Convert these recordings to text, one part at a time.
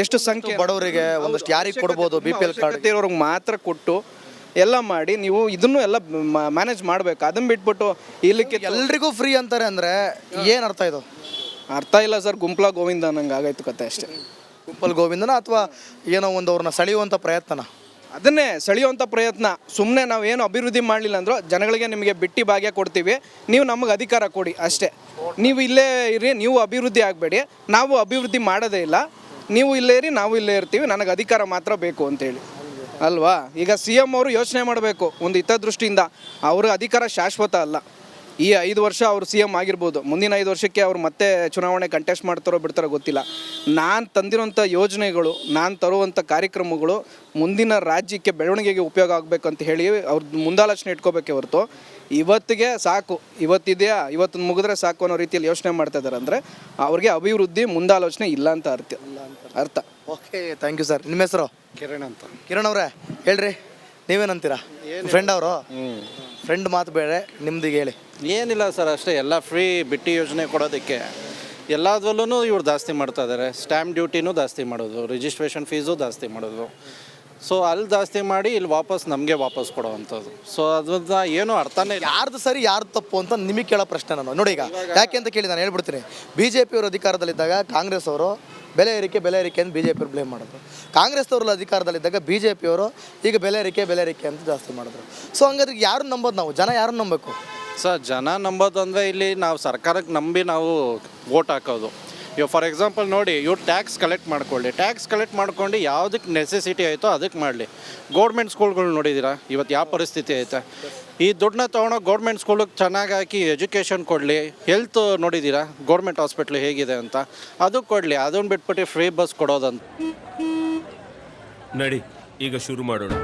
ಎಷ್ಟು ಸಂಖ್ಯೆ ಬಡವರಿಗೆ ಒಂದಷ್ಟು ಯಾರಿಗೆ ಕೊಡ್ಬೋದು BPL ಕಾರ್ಡ್ ಇರೋರಿಗೆ ಮಾತ್ರ ಕೊಟ್ಟು ಎಲ್ಲ ಮಾಡಿ ನೀವು ಇದನ್ನು ಎಲ್ಲ ಮ್ಯಾನೇಜ್ ಮಾಡಬೇಕು. ಅದನ್ನು ಬಿಟ್ಬಿಟ್ಟು ಇಲ್ಲಿಕ್ಕೆ ಎಲ್ರಿಗೂ ಫ್ರೀ ಅಂತಾರೆ ಅಂದರೆ ಏನು ಅರ್ಥ ಇದು? ಅರ್ಥ ಇಲ್ಲ ಸರ್, ಗುಂಪ್ಲ ಗೋವಿಂದ ನಂಗೆ ಆಗೈತು ಕತೆ ಅಷ್ಟೇ. ಗುಂಪಲ್ ಗೋವಿಂದನ ಅಥವಾ ಏನೋ ಒಂದು ಅವ್ರನ್ನ ಸೆಳೆಯುವಂಥ ಪ್ರಯತ್ನ? ಅದನ್ನೇ ಸೆಳೆಯುವಂಥ ಪ್ರಯತ್ನ. ಸುಮ್ಮನೆ ನಾವೇನು ಅಭಿವೃದ್ಧಿ ಮಾಡಲಿಲ್ಲ ಅಂದರೂ ಜನಗಳಿಗೆ ನಿಮಗೆ ಬಿಟ್ಟಿ ಭಾಗ್ಯ ಕೊಡ್ತೀವಿ, ನೀವು ನಮಗೆ ಅಧಿಕಾರ ಕೊಡಿ ಅಷ್ಟೇ. ನೀವು ಇಲ್ಲೇ ಇರಿ, ನೀವು ಅಭಿವೃದ್ಧಿ ಆಗಬೇಡಿ, ನಾವು ಅಭಿವೃದ್ಧಿ ಮಾಡೋದೇ ಇಲ್ಲ, ನೀವು ಇಲ್ಲೇ ಇರಿ, ನಾವು ಇಲ್ಲೇ ಇರ್ತೀವಿ, ನನಗೆ ಅಧಿಕಾರ ಮಾತ್ರ ಬೇಕು ಅಂತೇಳಿ ಅಲ್ವಾ? ಈಗ CM ಅವರು ಯೋಚನೆ ಮಾಡಬೇಕು ಒಂದು ಹಿತದೃಷ್ಟಿಯಿಂದ. ಅವರ ಅಧಿಕಾರ ಶಾಶ್ವತ ಅಲ್ಲ. ಈ 5 ವರ್ಷ ಅವರು CM ಆಗಿರ್ಬೋದು, ಮುಂದಿನ 5 ವರ್ಷಕ್ಕೆ ಅವ್ರು ಮತ್ತೆ ಚುನಾವಣೆ ಕಂಟೆಸ್ಟ್ ಮಾಡ್ತಾರೋ ಬಿಡ್ತಾರೋ ಗೊತ್ತಿಲ್ಲ. ನಾನು ತಂದಿರೋಂಥ ಯೋಜನೆಗಳು, ನಾನು ತರುವಂಥ ಕಾರ್ಯಕ್ರಮಗಳು ಮುಂದಿನ ರಾಜ್ಯಕ್ಕೆ ಬೆಳವಣಿಗೆಗೆ ಉಪಯೋಗ ಆಗಬೇಕು ಅಂತ ಹೇಳಿ ಅವ್ರ ಮುಂದಾಲೋಚನೆ ಇಟ್ಕೋಬೇಕೆ ಹೊರತು ಇವತ್ತಿಗೆ ಸಾಕು, ಇವತ್ತಿದೆಯಾ ಇವತ್ತು ಮುಗಿದ್ರೆ ಸಾಕು ಅನ್ನೋ ರೀತಿಯಲ್ಲಿ ಯೋಚನೆ ಮಾಡ್ತಾ ಇದ್ದಾರೆ ಅಂದರೆ ಅವ್ರಿಗೆ ಅಭಿವೃದ್ಧಿ ಮುಂದಾಲೋಚನೆ ಇಲ್ಲ ಅಂತ ಅರ್ಥ. Okay, thank you sir. ನಿಮ್ಮ ಹೆಸರು? ಕಿರಣ್ ಅಂತ. ಕಿರಣ್ ಅವರೇ ಹೇಳ್ರಿ, ನೀವೇನಂತೀರಾ? ಫ್ರೆಂಡ್ ಅವರು ಫ್ರೆಂಡ್ ಮಾತು ಬೇಡ, ನಿಮ್ದಿಗೆ ಹೇಳಿ. ಏನಿಲ್ಲ ಸರ್, ಅಷ್ಟೇ. ಎಲ್ಲ ಫ್ರೀ ಬಿಟ್ಟಿ ಯೋಜನೆ ಕೊಡೋದಕ್ಕೆ ಎಲ್ಲದರಲ್ಲೂ ಇವ್ರು ಜಾಸ್ತಿ ಮಾಡ್ತಾ ಇದ್ದಾರೆ. ಸ್ಟ್ಯಾಂಪ್ ಡ್ಯೂಟಿನೂ ಜಾಸ್ತಿ ಮಾಡೋದು, ರಿಜಿಸ್ಟ್ರೇಷನ್ ಫೀಸು ಜಾಸ್ತಿ ಮಾಡೋದು. ಸೊ ಅಲ್ಲಿ ಜಾಸ್ತಿ ಮಾಡಿ ಇಲ್ಲಿ ನಮಗೆ ವಾಪಸ್ ಕೊಡೋವಂಥದ್ದು. ಸೊ ಅದನ್ನ ಏನೂ ಅರ್ಥನೇ ಇಲ್ಲ. ಯಾರ್ದು ಸರಿ ಯಾರ್ದು ತಪ್ಪು ಅಂತ ನಿಮಗೆ ಕೇಳೋ ಪ್ರಶ್ನೆ ನಾನು. ನೋಡಿ, ಈಗ ಯಾಕೆ ಅಂತ ಕೇಳಿ ನಾನು ಹೇಳ್ಬಿಡ್ತೀನಿ. BJP ಅವರು ಅಧಿಕಾರದಲ್ಲಿದ್ದಾಗ ಕಾಂಗ್ರೆಸ್ ಅವರು ಬೆಲೆ ಏರಿಕೆ ಅಂತ BJP ಅವ್ರು ಬ್ಲೇಮ್ ಮಾಡೋದು. ಕಾಂಗ್ರೆಸ್ನವ್ರಲ್ಲಿ ಅಧಿಕಾರದಲ್ಲಿದ್ದಾಗ BJP ಅವರು ಈಗ ಬೆಲೆ ಏರಿಕೆ ಅಂತ ಜಾಸ್ತಿ ಮಾಡಿದ್ರು. ಸೊ ಹಂಗಾದ್ರೆ ಯಾರನ್ನ ನಂಬೋದು ನಾವು? ಜನ ಯಾರನ್ನ ನಂಬಬೇಕು ಸರ್? ಜನ ನಂಬೋದು ಅಂದರೆ ಇಲ್ಲಿ ನಾವು ಸರ್ಕಾರಕ್ಕೆ ನಂಬಿ ನಾವು ವೋಟ್ ಹಾಕೋದು. ಇವಾಗ ಫಾರ್ ಎಕ್ಸಾಂಪಲ್ ನೋಡಿ, ಇವ್ರು ಟ್ಯಾಕ್ಸ್ ಕಲೆಕ್ಟ್ ಮಾಡ್ಕೊಂಡು ಯಾವುದಕ್ಕೆ ನೆಸೆಸಿಟಿ ಆಯಿತೋ ಅದಕ್ಕೆ ಮಾಡಲಿ. ಗೌರ್ಮೆಂಟ್ ಸ್ಕೂಲ್ಗಳು ನೋಡಿದ್ದೀರಾ ಇವತ್ತು ಯಾವ ಪರಿಸ್ಥಿತಿ ಐತೆ? ಈ ದುಡ್ಡನ್ನ ತೊಗೊಂಡೋಗಿ ಗೌರ್ಮೆಂಟ್ ಸ್ಕೂಲಿಗೆ ಚೆನ್ನಾಗಿ ಹಾಕಿ ಎಜುಕೇಷನ್ ಕೊಡಲಿ. ಹೆಲ್ತ್ ನೋಡಿದ್ದೀರಾ ಗೌರ್ಮೆಂಟ್ ಹಾಸ್ಪಿಟ್ಲ್ ಹೇಗಿದೆ ಅಂತ, ಅದು ಕೊಡಲಿ. ಅದನ್ನು ಬಿಟ್ಬಿಟ್ಟು ಫ್ರೀ ಬಸ್ ಕೊಡೋದಂತ. ನಡಿ ಈಗ ಶುರು ಮಾಡೋಣ.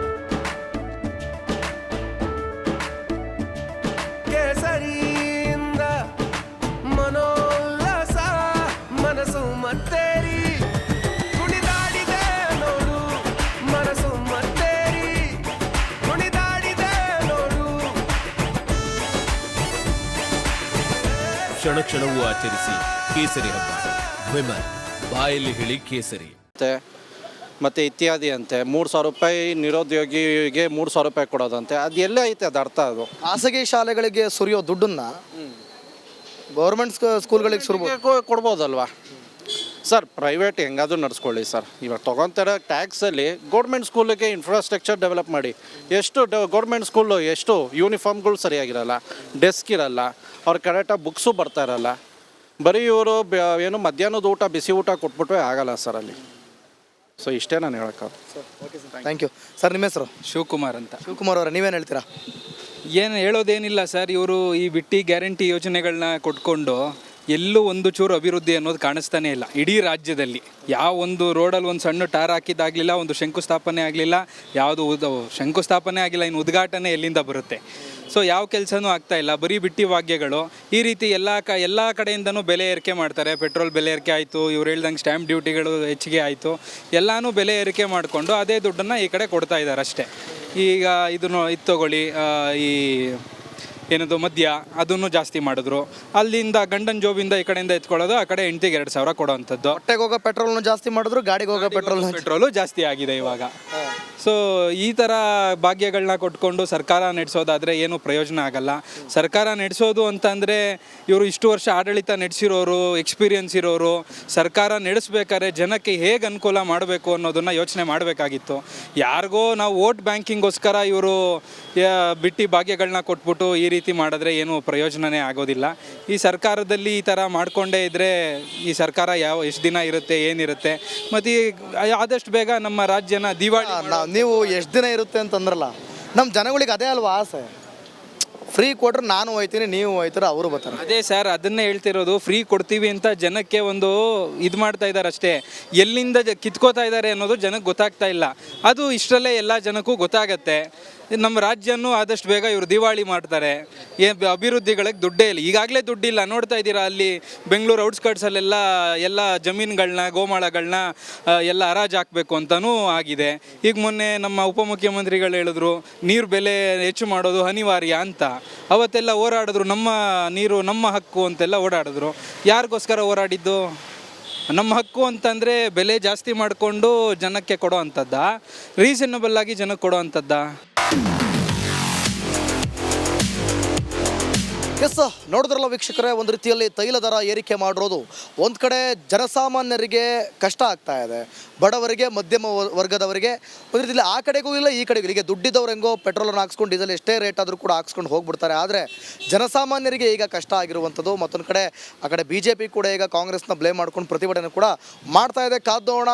ಕ್ಷಣವೂ ಆಚರಿಸಿ ಕೇಸರಿ ಹಬ್ಬ. ವಿಮಲ್ ಬಾಯಲ್ಲಿ ಹೇಳಿ ಕೇಸರಿ ಮತ್ತು ಇತ್ಯಾದಿ ಅಂತೆ. 3,000 ರೂಪಾಯಿ ನಿರುದ್ಯೋಗಿಗೆ 3,000 ರೂಪಾಯಿ ಕೊಡೋದಂತೆ. ಅದು ಎಲ್ಲೇ ಐತೆ ಅದು ಅರ್ಥ? ಅದು ಖಾಸಗಿ ಶಾಲೆಗಳಿಗೆ ಸುರಿಯೋ ದುಡ್ಡನ್ನು ಗೌರ್ಮೆಂಟ್ ಸ್ಕೂಲ್ಗಳಿಗೆ ಕೊಡ್ಬೋದಲ್ವಾ ಸರ್? ಪ್ರೈವೇಟ್ ಹೆಂಗಾದರೂ ನಡೆಸ್ಕೊಳ್ಳಿ ಸರ್. ಇವಾಗ ತೊಗೊತಾರೆ ಟ್ಯಾಕ್ಸಲ್ಲಿ. ಗೌರ್ಮೆಂಟ್ ಸ್ಕೂಲಿಗೆ ಇನ್ಫ್ರಾಸ್ಟ್ರಕ್ಚರ್ ಡೆವಲಪ್ ಮಾಡಿ. ಎಷ್ಟು ಗೌರ್ಮೆಂಟ್ ಸ್ಕೂಲು ಎಷ್ಟು ಯೂನಿಫಾರ್ಮ್ಗಳು ಸರಿಯಾಗಿರಲ್ಲ, ಡೆಸ್ಕ್ ಇರಲ್ಲ, ಅವ್ರ ಕರೆಕ್ಟಾಗಿ ಬುಕ್ಸು ಬರ್ತಾ ಇರಲ್ಲ. ಬರೀ ಇವರು ಏನು ಮಧ್ಯಾಹ್ನದ ಊಟ ಬಿಸಿ ಊಟ ಕೊಟ್ಬಿಟ್ರೆ ಆಗಲ್ಲ ಸರ್ ಅಲ್ಲಿ. ಸೊ ಇಷ್ಟೇ ನಾನು ಹೇಳೋಕ್ಕಾಗ. Thank you sir. ನಿಮ್ಮ ಹೆಸರು? ಶಿವಕುಮಾರ್ ಅಂತ. ಶಿವಕುಮಾರ್ ಅವರ ನೀವೇನು ಹೇಳ್ತೀರಾ? ಏನು ಹೇಳೋದೇನಿಲ್ಲ ಸರ್, ಇವರು ಈ ಬಿಟ್ಟಿ ಗ್ಯಾರಂಟಿ ಯೋಜನೆಗಳನ್ನ ಕೊಟ್ಕೊಂಡು ಎಲ್ಲೂ ಒಂದು ಚೂರು ಅಭಿವೃದ್ಧಿ ಅನ್ನೋದು ಕಾಣಿಸ್ತಾನೆ ಇಲ್ಲ ಇಡೀ ರಾಜ್ಯದಲ್ಲಿ. ಯಾವ ಒಂದು ರೋಡಲ್ಲಿ ಒಂದು ಸಣ್ಣ ಟಾರ್ ಹಾಕಿದ್ದಾಗಲಿಲ್ಲ, ಒಂದು ಶಂಕುಸ್ಥಾಪನೆ ಆಗಲಿಲ್ಲ, ಯಾವುದು ಶಂಕುಸ್ಥಾಪನೆ ಆಗಿಲ್ಲ, ಇನ್ನು ಉದ್ಘಾಟನೆ ಎಲ್ಲಿಂದ ಬರುತ್ತೆ? ಸೊ ಯಾವ ಕೆಲಸನೂ ಆಗ್ತಾಯಿಲ್ಲ, ಬರೀ ಬಿಟ್ಟಿ ವಾಗ್ಯಗಳು. ಈ ರೀತಿ ಎಲ್ಲ ಕಡೆಯಿಂದನೂ ಬೆಲೆ ಏರಿಕೆ ಮಾಡ್ತಾರೆ. ಪೆಟ್ರೋಲ್ ಬೆಲೆ ಏರಿಕೆ ಆಯಿತು, ಇವ್ರು ಹೇಳ್ದಂಗೆ ಸ್ಟ್ಯಾಂಪ್ ಡ್ಯೂಟಿಗಳು ಹೆಚ್ಚಿಗೆ ಆಯಿತು, ಎಲ್ಲನೂ ಬೆಲೆ ಏರಿಕೆ ಮಾಡಿಕೊಂಡು ಅದೇ ದುಡ್ಡನ್ನು ಈ ಕಡೆ ಕೊಡ್ತಾ ಇದ್ದಾರೆ ಅಷ್ಟೇ. ಈಗ ಇದನ್ನು ಇದು ತೊಗೊಳ್ಳಿ, ಈ ಏನದು ಮದ್ಯ ಅದನ್ನು ಜಾಸ್ತಿ ಮಾಡಿದ್ರು. ಅಲ್ಲಿಂದ ಗಂಡನ ಜೋಬಿಂದ ಈ ಕಡೆಯಿಂದ ಎತ್ಕೊಳ್ಳೋದು, ಆ ಕಡೆ ಹೆಂಡ್ತಿಗೆ 2,000 ಕೊಡೋವಂಥದ್ದು. ಹೊಟ್ಟೆಗೆ ಹೋಗೋ ಪೆಟ್ರೋಲ್ನು ಜಾಸ್ತಿ ಮಾಡಿದ್ರು, ಗಾಡಿಗೆ ಹೋಗೋ ಪೆಟ್ರೋಲು ಜಾಸ್ತಿ ಆಗಿದೆ ಇವಾಗ. ಸೊ ಈ ಥರ ಭಾಗ್ಯಗಳನ್ನ ಕೊಟ್ಕೊಂಡು ಸರ್ಕಾರ ನಡೆಸೋದಾದರೆ ಏನು ಪ್ರಯೋಜನ ಆಗಲ್ಲ. ಸರ್ಕಾರ ನಡೆಸೋದು ಅಂತಂದರೆ ಇವರು ಇಷ್ಟು ವರ್ಷ ಆಡಳಿತ ನಡೆಸಿರೋರು, ಎಕ್ಸ್ಪೀರಿಯನ್ಸ್ ಇರೋರು, ಸರ್ಕಾರ ನಡೆಸ್ಬೇಕಾದ್ರೆ ಜನಕ್ಕೆ ಹೇಗೆ ಅನುಕೂಲ ಮಾಡಬೇಕು ಅನ್ನೋದನ್ನು ಯೋಚನೆ ಮಾಡಬೇಕಾಗಿತ್ತು. ಯಾರಿಗೋ ನಾವು ವೋಟ್ ಬ್ಯಾಂಕಿಂಗೋಸ್ಕರ ಇವರು ಬಿಟ್ಟಿ ಭಾಗ್ಯಗಳನ್ನ ಕೊಟ್ಬಿಟ್ಟು ಈ ರೀತಿ ಮಾಡಿದ್ರೆ ಏನು ಪ್ರಯೋಜನವೇ ಆಗೋದಿಲ್ಲ. ಈ ಸರ್ಕಾರದಲ್ಲಿ ಈ ಥರ ಮಾಡಿಕೊಂಡೇ ಇದ್ದರೆ ಈ ಸರ್ಕಾರ ಎಷ್ಟು ದಿನ ಇರುತ್ತೆ, ಏನಿರುತ್ತೆ? ಮತ್ತು ಆದಷ್ಟು ಬೇಗ ನಮ್ಮ ರಾಜ್ಯನ ದಿವಾಳಿ. ನೀವು ಎಷ್ಟು ದಿನ ಇರುತ್ತೆ ಅಂತಂದ್ರಲ್ಲ, ನಮ್ಮ ಜನಗಳಿಗೆ ಅದೇ ಅಲ್ವಾ ಆಸೆ. ಫ್ರೀ ಕೊಟ್ರೆ ನಾನು ಹೋಯ್ತೀನಿ, ನೀವು ಹೋಯ್ತಾರೆ, ಅವರು ಬರ್ತಾರೆ. ಅದೇ ಸರ್, ಅದನ್ನೇ ಹೇಳ್ತಿರೋದು. ಫ್ರೀ ಕೊಡ್ತೀವಿ ಅಂತ ಜನಕ್ಕೆ ಒಂದು ಇದು ಮಾಡ್ತಾ ಇದ್ದಾರೆ ಅಷ್ಟೇ. ಎಲ್ಲಿಂದ ಕಿತ್ಕೋತಾ ಇದ್ದಾರೆ ಅನ್ನೋದು ಜನಕ್ಕೆ ಗೊತ್ತಾಗ್ತಾ ಇಲ್ಲ. ಅದು ಇಷ್ಟರಲ್ಲೇ ಎಲ್ಲ ಜನಕ್ಕೂ ಗೊತ್ತಾಗತ್ತೆ. ನಮ್ಮ ರಾಜ್ಯನೂ ಆದಷ್ಟು ಬೇಗ ಇವರು ದಿವಾಳಿ ಮಾಡ್ತಾರೆ. ಅಭಿವೃದ್ಧಿಗಳಿಗೆ ದುಡ್ಡೇ ಇಲ್ಲ, ಈಗಾಗಲೇ ದುಡ್ಡಿಲ್ಲ. ನೋಡ್ತಾ ಇದ್ದೀರಾ, ಅಲ್ಲಿ ಬೆಂಗಳೂರು ಔಟ್ಸ್ಕರ್ಟ್ಸಲ್ಲೆಲ್ಲ ಎಲ್ಲ ಜಮೀನುಗಳನ್ನ, ಗೋಮಾಳಗಳನ್ನ ಎಲ್ಲ ಹರಾಜು ಹಾಕಬೇಕು ಅಂತಲೂ ಆಗಿದೆ. ಈಗ ಮೊನ್ನೆ ನಮ್ಮ ಉಪಮುಖ್ಯಮಂತ್ರಿಗಳು ಹೇಳಿದ್ರು ನೀರು ಬೆಲೆ ಹೆಚ್ಚು ಮಾಡೋದು ಅನಿವಾರ್ಯ ಅಂತ. ಅವತ್ತೆಲ್ಲ ಹೋರಾಡಿದ್ರು, ನಮ್ಮ ನೀರು ನಮ್ಮ ಹಕ್ಕು ಅಂತೆಲ್ಲ ಓಡಾಡಿದ್ರು. ಯಾರಿಗೋಸ್ಕರ ಹೋರಾಡಿದ್ದು? ನಮ್ಮ ಹಕ್ಕು ಅಂತಂದರೆ ಬೆಲೆ ಜಾಸ್ತಿ ಮಾಡಿಕೊಂಡು ಜನಕ್ಕೆ ಕೊಡೋ ಅಂಥದ್ದ, ರೀಸನಬಲ್ ಆಗಿ ಜನಕ್ಕೆ ಕೊಡೋ ಅಂಥದ್ದ? ಎಸ್, ನೋಡಿದ್ರಲ್ಲ ವೀಕ್ಷಕರೇ, ಒಂದು ರೀತಿಯಲ್ಲಿ ತೈಲ ದರ ಏರಿಕೆ ಮಾಡಿರೋದು ಒಂದು ಕಡೆ ಜನಸಾಮಾನ್ಯರಿಗೆ ಕಷ್ಟ ಆಗ್ತಾ ಇದೆ, ಬಡವರಿಗೆ ಮಧ್ಯಮ ವರ್ಗದವರಿಗೆ ಒಂದು ರೀತಿಯಲ್ಲಿ ಆ ಕಡೆಗೂ ಇಲ್ಲ ಈ ಕಡೆಗೂ. ಈಗ ದುಡ್ಡಿದ್ದವ್ರು ಹೆಂಗೋ ಪೆಟ್ರೋಲನ್ನು ಹಾಕ್ಸ್ಕೊಂಡು ಡೀಸೆಲ್ ಎಷ್ಟೇ ರೇಟ್ ಆದರೂ ಕೂಡ ಹಾಕ್ಸ್ಕೊಂಡು ಹೋಗ್ಬಿಡ್ತಾರೆ. ಆದರೆ ಜನಸಾಮಾನ್ಯರಿಗೆ ಈಗ ಕಷ್ಟ ಆಗಿರುವಂಥದ್ದು. ಮತ್ತೊಂದು ಕಡೆ ಆ ಕಡೆ BJP ಕೂಡ ಈಗ ಕಾಂಗ್ರೆಸ್ನ ಬ್ಲೇಮ್ ಮಾಡ್ಕೊಂಡು ಪ್ರತಿಭಟನೆ ಕೂಡ ಮಾಡ್ತಾ ಇದೆ. ಕಾದೋಣ.